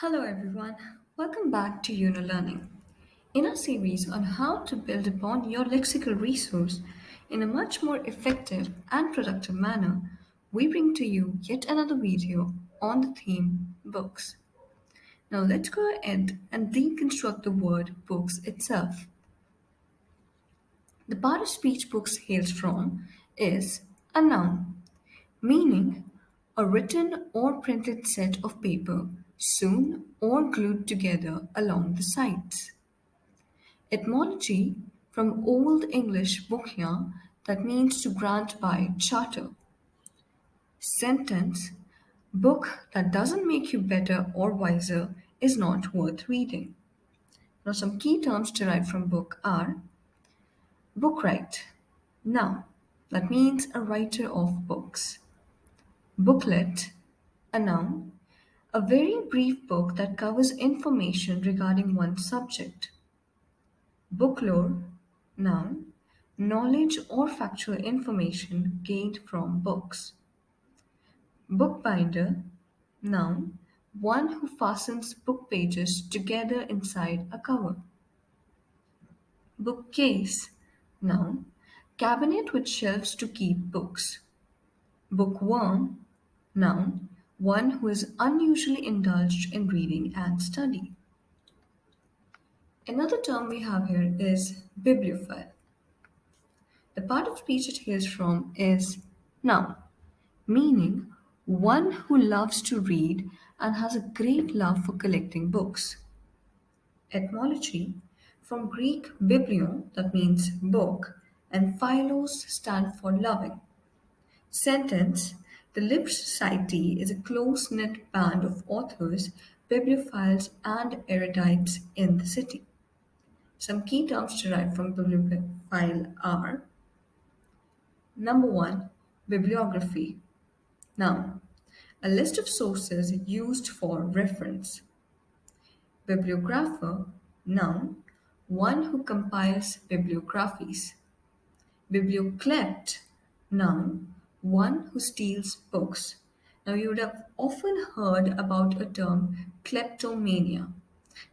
Hello everyone, welcome back to Yunolearning. In our series on how to build upon your lexical resource in a much more effective and productive manner, we bring to you yet another video on the theme books. Now let's go ahead and deconstruct the word books itself. The part of speech books hails from is a noun, meaning a written or printed set of paper sewn or glued together along the sides. Etymology from Old English bookya that means to grant by charter. Sentence book that doesn't make you better or wiser is not worth reading. Now some key terms derived from book are bookwright, noun that means a writer of books. Booklet, a noun, a very brief book that covers information regarding one subject. Booklore, noun, knowledge or factual information gained from books. Bookbinder, noun, one who fastens book pages together inside a cover. Bookcase, noun, cabinet with shelves to keep books. Bookworm, noun, one who is unusually indulged in reading and study. Another term we have here is bibliophile. The part of speech it hails from is noun, meaning one who loves to read and has a great love for collecting books. Etymology from Greek biblion, that means book, and philos stand for loving. Sentence the Lip Society is a close knit band of authors, bibliophiles, and erudites in the city. Some key terms derived from bibliophile are number one, bibliography. Noun, a list of sources used for reference. Bibliographer, noun, one who compiles bibliographies. Biblioklept, noun, one who steals books. Now, you would have often heard about a term kleptomania.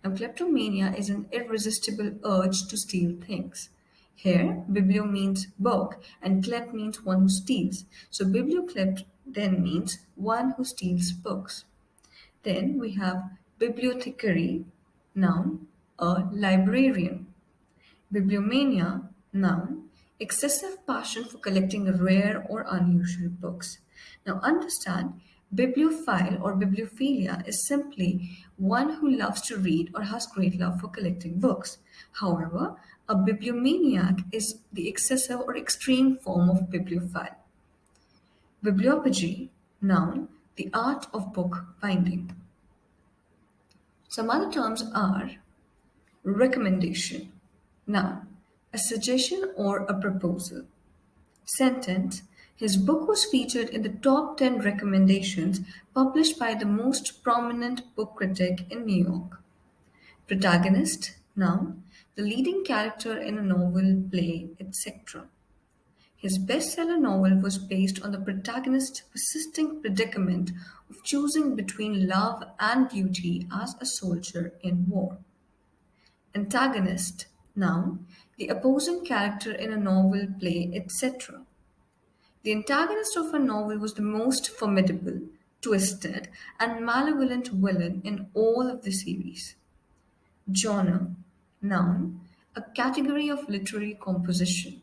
Now, kleptomania is an irresistible urge to steal things. Here, biblio means book and klept means one who steals. So, biblioklept then means one who steals books. Then we have bibliothecary, noun, a librarian. Bibliomania, noun, excessive passion for collecting rare or unusual books. Now understand, bibliophile or bibliophilia is simply one who loves to read or has great love for collecting books. However, a bibliomaniac is the excessive or extreme form of bibliophile. Bibliopegy, noun, the art of book binding. Some other terms are recommendation, noun, a suggestion or a proposal. Sentence, his book was featured in the top 10 recommendations published by the most prominent book critic in New York. Protagonist, noun, the leading character in a novel, play, etc. His bestseller novel was based on the protagonist's persisting predicament of choosing between love and duty as a soldier in war. Antagonist, noun, the opposing character in a novel, play, etc. The antagonist of a novel was the most formidable, twisted, and malevolent villain in all of the series. Genre, noun, a category of literary composition.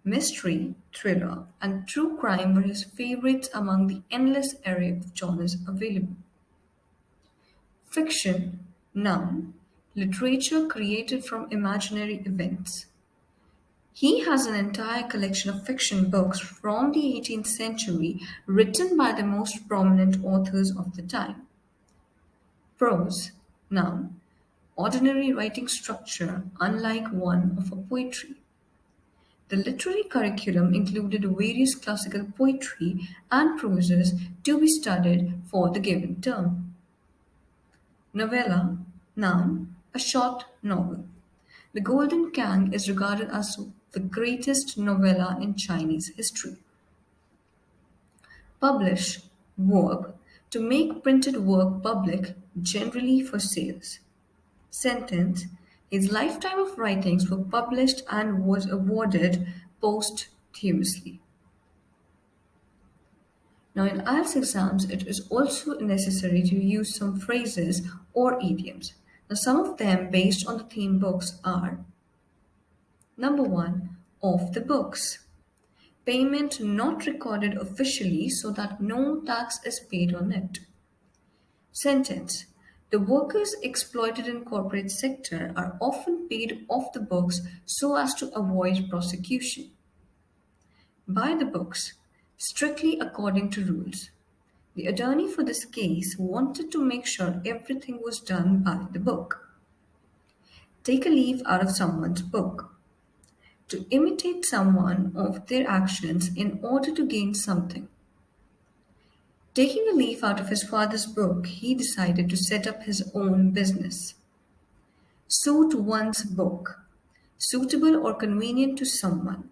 Mystery, thriller, and true crime were his favorites among the endless array of genres available. Fiction, noun, literature created from imaginary events. He has an entire collection of fiction books from the 18th century written by the most prominent authors of the time. Prose, noun, ordinary writing structure unlike one of a poetry. The literary curriculum included various classical poetry and proses to be studied for the given term. Novella, noun, a short novel. The Golden Kang is regarded as the greatest novella in Chinese history. Publish, verb, To make printed work public, generally for sales. Sentence. His lifetime of writings were published and was awarded posthumously. Now, in IELTS exams, it is also necessary to use some phrases or idioms. Now, some of them based on the theme books are: number one, off the books. Payment not recorded officially so that no tax is paid on it. Sentence. The workers exploited in corporate sector are often paid off the books so as to avoid prosecution. By the books, strictly according to rules. The attorney for this case wanted to make sure everything was done by the book. Take a leaf out of someone's book. To imitate someone of their actions in order to gain something. Taking a leaf out of his father's book, he decided to set up his own business. Suit one's book. Suitable or convenient to someone.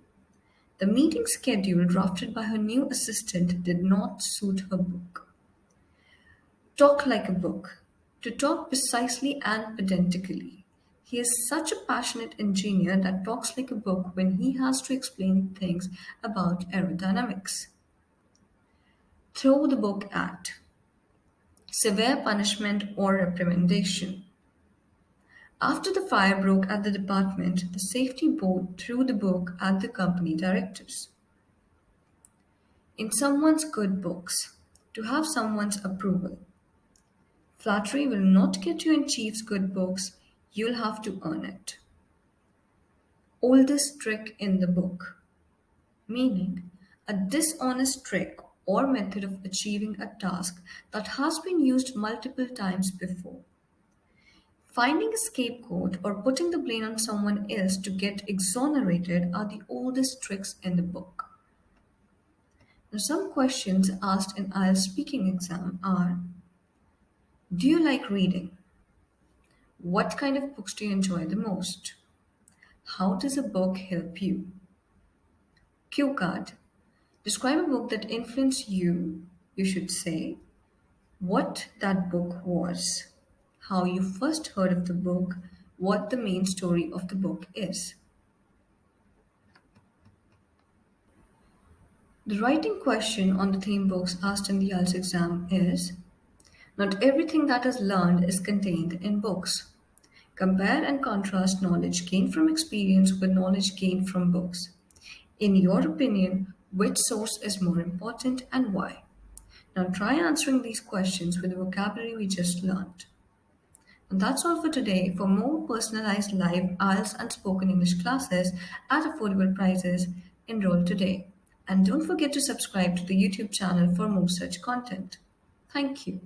The meeting schedule drafted by her new assistant did not suit her book. Talk like a book. To talk precisely and pedantically. He is such a passionate engineer that talks like a book when he has to explain things about aerodynamics. Throw the book at. Severe punishment or reprimandation. After the fire broke at the department, the safety board threw the book at the company directors. In someone's good books. To have someone's approval. Flattery will not get you in chief's good books, you'll have to earn it. Oldest trick in the book. Meaning, a dishonest trick or method of achieving a task that has been used multiple times before. Finding a scapegoat or putting the blame on someone else to get exonerated are the oldest tricks in the book. Now, some questions asked in IELTS speaking exam are: do you like reading? What kind of books do you enjoy the most? How does a book help you? Cue card. Describe a book that influenced you. You should say what that book was, how you first heard of the book, what the main story of the book is. The writing question on the theme books asked in the IELTS exam is: not everything that is learned is contained in books. Compare and contrast knowledge gained from experience with knowledge gained from books. In your opinion, which source is more important and why? Now try answering these questions with the vocabulary we just learned. And that's all for today. For more personalized live IELTS and spoken English classes at affordable prices, enroll today. And don't forget to subscribe to the YouTube channel for more such content. Thank you.